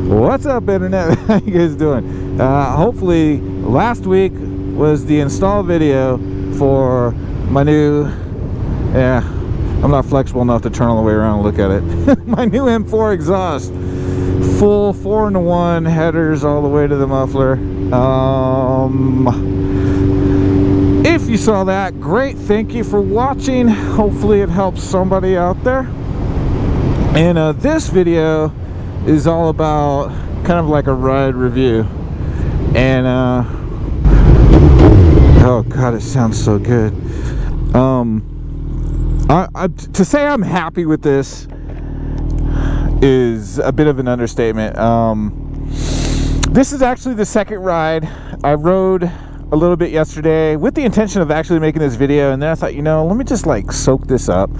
What's up, internet? How you guys doing? Hopefully last week was the install video for my new, I'm not flexible enough to turn all the way around and look at it. My new M4 exhaust, full 4-in-1 headers all the way to the muffler. If you saw that, great, thank you for watching. Hopefully it helps somebody out there. And this video is all about kind of like a ride review. And oh god, it sounds so good. To say I'm happy with this is a bit of an understatement. This is actually the second ride. I rode a little bit yesterday with the intention of actually making this video, and then I thought, you know, let me just like soak this up,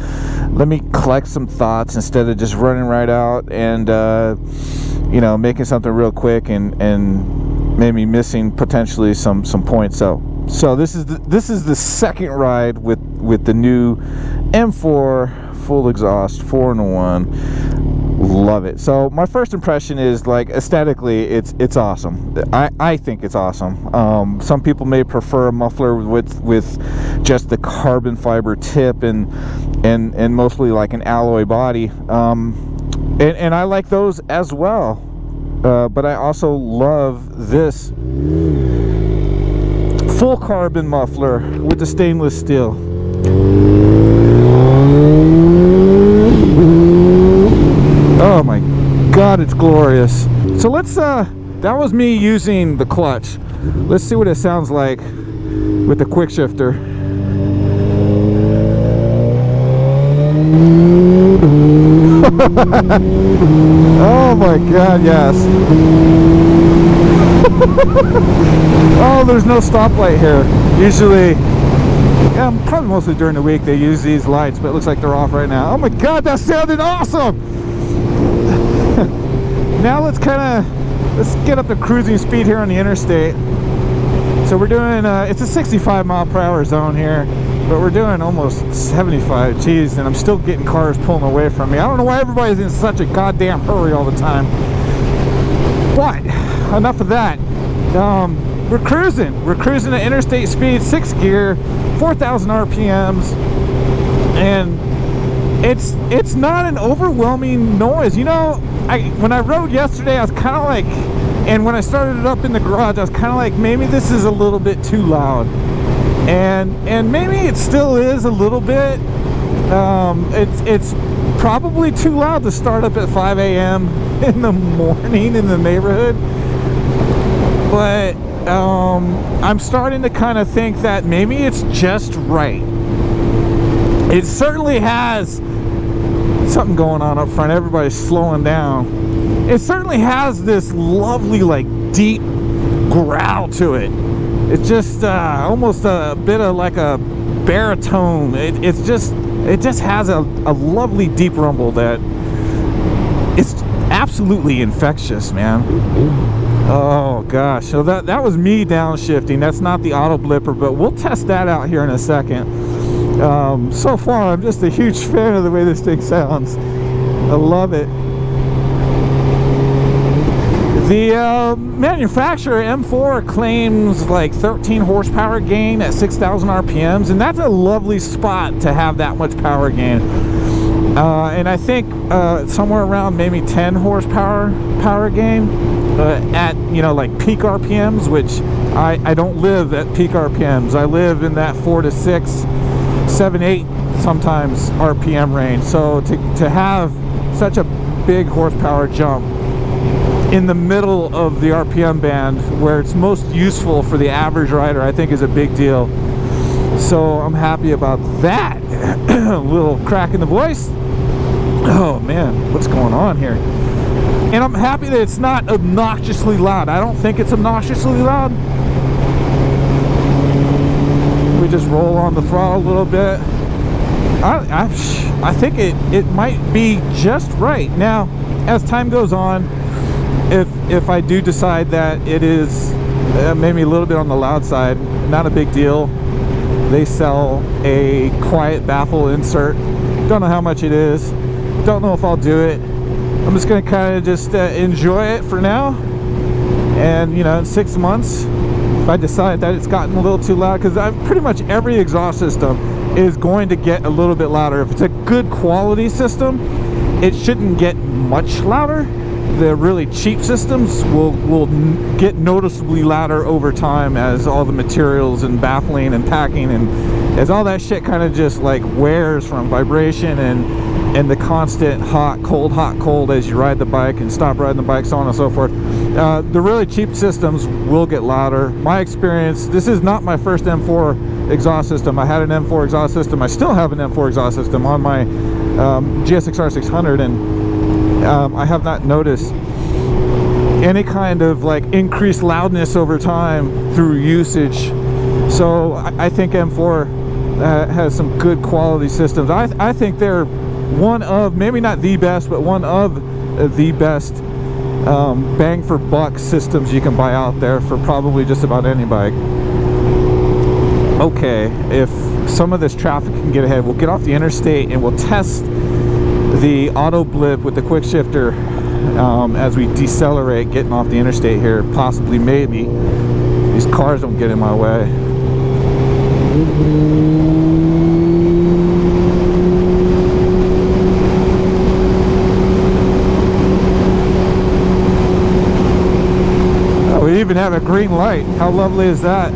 let me collect some thoughts instead of just running right out and you know, making something real quick and maybe missing potentially some points. So this is the second ride with the new M4 full exhaust 4-in-1. Love it. So my first impression is, like, aesthetically it's awesome. I think it's awesome. Some people may prefer a muffler with just the carbon fiber tip and mostly like an alloy body, and I like those as well, but I also love this full carbon muffler with the stainless steel. Oh my god, it's glorious. So let's that was me using the clutch. Let's see what it sounds like with the quick shifter. Oh my god, yes. Oh, there's no stoplight here. Usually, yeah, probably mostly during the week they use these lights, but it looks like they're off right now. Oh my god, that sounded awesome. Now let's get up to cruising speed here on the interstate. So we're doing it's a 65 mile/hour zone here, but we're doing almost 75. Jeez, and I'm still getting cars pulling away from me. I don't know why everybody's in such a goddamn hurry all the time. But enough of that. We're cruising at interstate speed, 6 gear, 4,000 RPMs, and it's not an overwhelming noise. You know, when I rode yesterday, I was kind of like, and when I started it up in the garage, I was kind of like, maybe this is a little bit too loud, and maybe it still is a little bit. It's probably too loud to start up at 5 a.m. in the morning in the neighborhood, but I'm starting to kind of think that maybe it's just right. It certainly has something going on up front. Everybody's slowing down. It certainly has this lovely, like, deep growl to it. It's just almost a bit of like a baritone. It just has a lovely deep rumble that it's absolutely infectious, man. Oh gosh, so that was me downshifting. That's not the auto blipper, but we'll test that out here in a second. So far, I'm just a huge fan of the way this thing sounds. I love it. The manufacturer, M4, claims like 13 horsepower gain at 6,000 RPMs, and that's a lovely spot to have that much power gain. And I think somewhere around maybe 10 horsepower power gain at, you know, like peak RPMs, which I don't live at peak RPMs. I live in that 4 to 6, 7, 8 sometimes RPM range. So to have such a big horsepower jump in the middle of the RPM band where it's most useful for the average rider, I think is a big deal. So I'm happy about that. A little crack in the voice. Oh man, what's going on here? And I'm happy that it's not obnoxiously loud. I don't think it's obnoxiously loud. We just roll on the throttle a little bit. I think it might be just right. Now, as time goes on, if I do decide that it is maybe a little bit on the loud side, not a big deal. They sell a quiet baffle insert. Don't know how much it is. Don't know if I'll do it. I'm just going to kind of just enjoy it for now. And, you know, in 6 months, if I decide that it's gotten a little too loud, because pretty much every exhaust system is going to get a little bit louder. If it's a good quality system, it shouldn't get much louder. The really cheap systems will get noticeably louder over time as all the materials and baffling and packing and as all that shit kind of just like wears from vibration and the constant hot cold as you ride the bike and stop riding the bike, so on and so forth. The really cheap systems will get louder. My experience, this is not my first M4 exhaust system. I had an M4 exhaust system. I still have an M4 exhaust system on my GSX-R 600, and I have not noticed any kind of like increased loudness over time through usage. So I think M4 has some good quality systems. I think they're one of, maybe not the best, but one of the best bang for buck systems you can buy out there for probably just about any bike. Okay, if some of this traffic can get ahead, we'll get off the interstate and we'll test the auto blip with the quick shifter as we decelerate getting off the interstate here. Possibly, maybe these cars don't get in my way. Oh, we even have a green light. How lovely is that?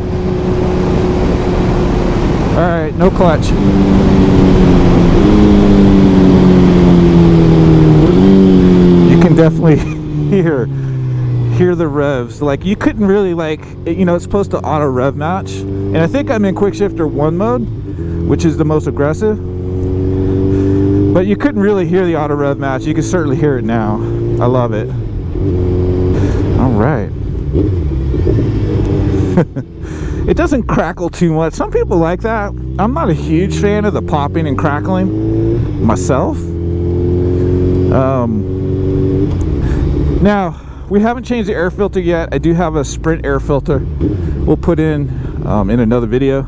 Alright, no clutch. You can definitely hear the revs. Like, you couldn't really, like, you know, it's supposed to auto rev match, and I think I'm in quick shifter 1 mode, which is the most aggressive, but you couldn't really hear the auto rev match. You can certainly hear it now. I love it. All right. It doesn't crackle too much. Some people like that. I'm not a huge fan of the popping and crackling myself. Now, we haven't changed the air filter yet. I do have a Sprint air filter we'll put in another video.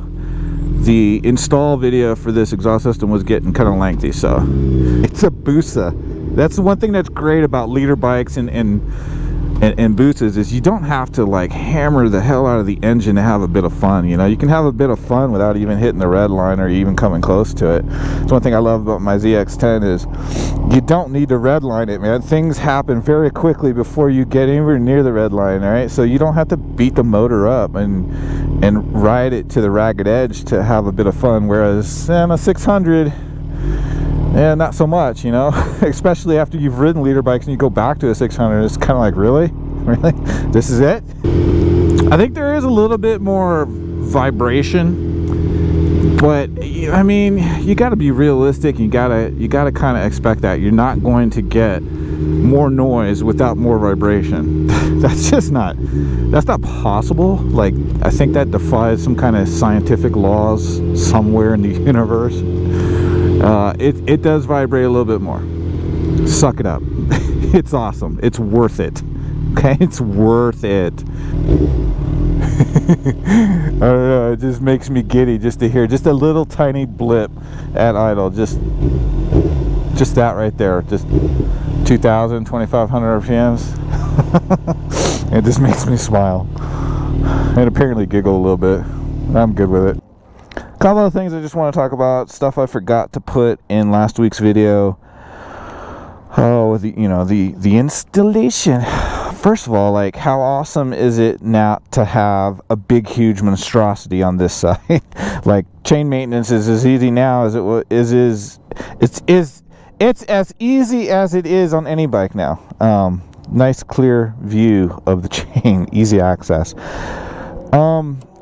The install video for this exhaust system was getting kind of lengthy, so it's a Busa. That's the one thing that's great about leader bikes and Busas, is you don't have to like hammer the hell out of the engine to have a bit of fun. You know, you can have a bit of fun without even hitting the red line or even coming close to it. That's one thing I love about my ZX-10 is you don't need to red line it, man. Things happen very quickly before you get anywhere near the red line, all right? So you don't have to beat the motor up and ride it to the ragged edge to have a bit of fun, whereas on a 600, yeah, not so much, you know. Especially after you've ridden leader bikes and you go back to a 600, it's kind of like, really? This is it? I think there is a little bit more vibration, but I mean, you got to be realistic. You gotta kind of expect that you're not going to get more noise without more vibration. That's not possible. Like, I think that defies some kind of scientific laws somewhere in the universe. It does vibrate a little bit more. Suck it up. It's awesome. It's worth it. Okay, it's worth it. I don't know, it just makes me giddy just to hear just a little tiny blip at idle. Just that right there. Just 2,000, 2,500 RPMs. It just makes me smile. And apparently giggle a little bit. I'm good with it. A couple of things I just want to talk about. Stuff I forgot to put in last week's video. Oh, the installation. First of all, like, how awesome is it now to have a big, huge monstrosity on this side? Like, chain maintenance is as easy now as it's as easy as it is on any bike now. Nice clear view of the chain, easy access.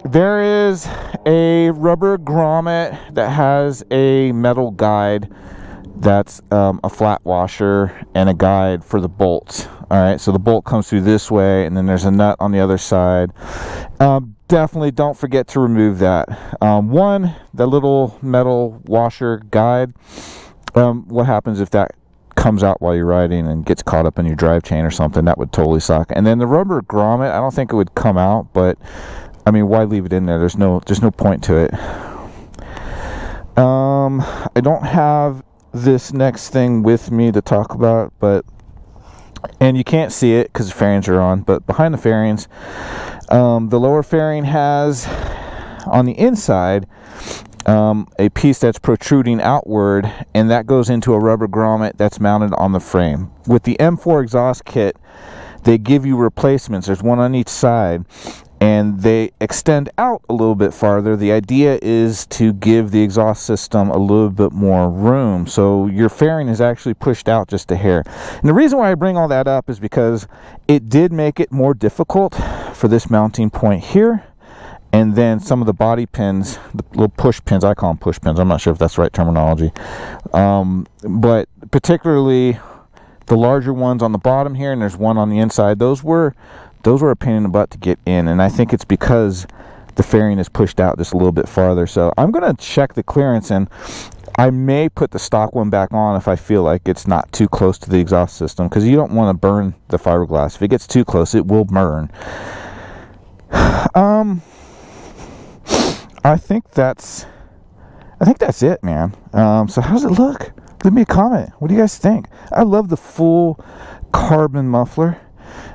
There is a rubber grommet that has a metal guide. That's a flat washer and a guide for the bolts. All right, so the bolt comes through this way, and then there's a nut on the other side. Definitely don't forget to remove that. The little metal washer guide. What happens if that comes out while you're riding and gets caught up in your drive chain or something? That would totally suck. And then the rubber grommet, I don't think it would come out, but I mean, why leave it in there? There's no point to it. I don't have this next thing with me to talk about, but And you can't see it because the fairings are on, but behind the fairings, the lower fairing has on the inside a piece that's protruding outward, and that goes into a rubber grommet that's mounted on the frame. With the M4 exhaust kit, they give you replacements. There's one on each side, and they extend out a little bit farther. The idea is to give the exhaust system a little bit more room, so your fairing is actually pushed out just a hair. And the reason why I bring all that up is because it did make it more difficult for this mounting point here. And then some of the body pins, the little push pins, I call them push pins. I'm not sure if that's the right terminology. But particularly the larger ones on the bottom here, and there's one on the inside. Those were a pain in the butt to get in. And I think it's because the fairing is pushed out just a little bit farther. So I'm going to check the clearance, and I may put the stock one back on if I feel like it's not too close to the exhaust system, because you don't want to burn the fiberglass. If it gets too close, it will burn. I think that's it, man. So how does it look? Leave me a comment. What do you guys think? I love the full carbon muffler.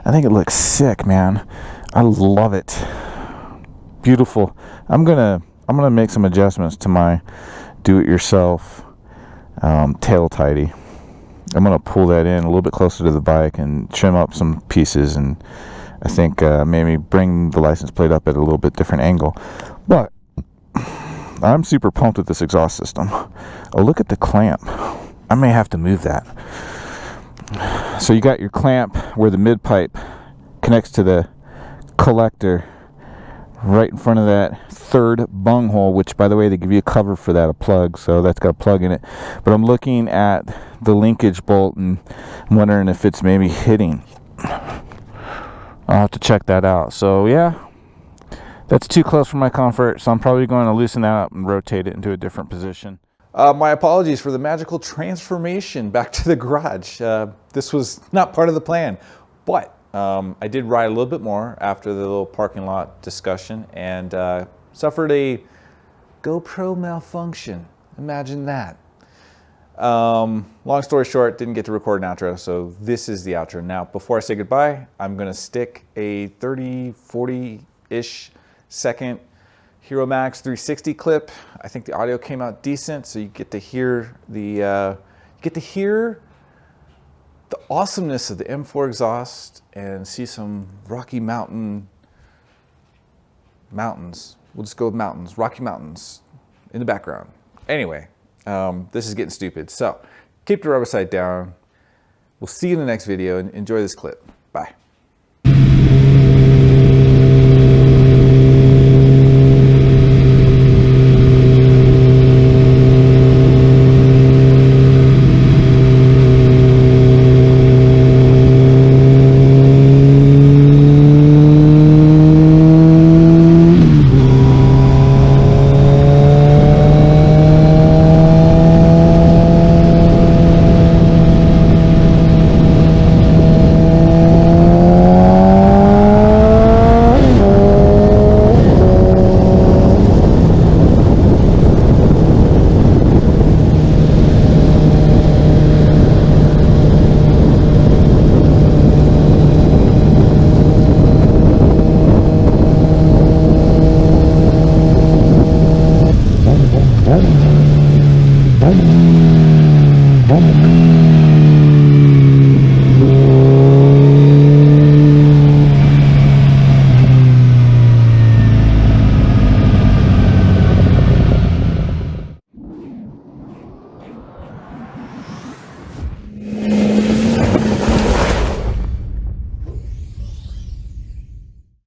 I think it looks sick, man. I love it. Beautiful. I'm gonna make some adjustments to my do-it-yourself tail tidy. I'm gonna pull that in a little bit closer to the bike and trim up some pieces, and I think maybe bring the license plate up at a little bit different angle. But I'm super pumped with this exhaust system. Oh, look at the clamp. I may have to move that. So you got your clamp where the mid pipe connects to the collector right in front of that third bung hole, which, by the way, they give you a cover for that, a plug, so that's got a plug in it. But I'm looking at the linkage bolt and I'm wondering if it's maybe hitting. I'll have to check that out. So yeah, that's too close for my comfort, so I'm probably going to loosen that up and rotate it into a different position. My apologies for the magical transformation back to the garage. This was not part of the plan, but I did ride a little bit more after the little parking lot discussion, and suffered a GoPro malfunction. Imagine that. Long story short, didn't get to record an outro, so this is the outro. Now, before I say goodbye, I'm going to stick a 30, 40-ish second Hero Max 360 clip. I think the audio came out decent, so you get to hear the awesomeness of the M4 exhaust and see some Rocky mountains. We'll just go with mountains, Rocky Mountains in the background. Anyway, this is getting stupid, so keep the rubber side down. We'll see you in the next video, and enjoy this clip. Bye.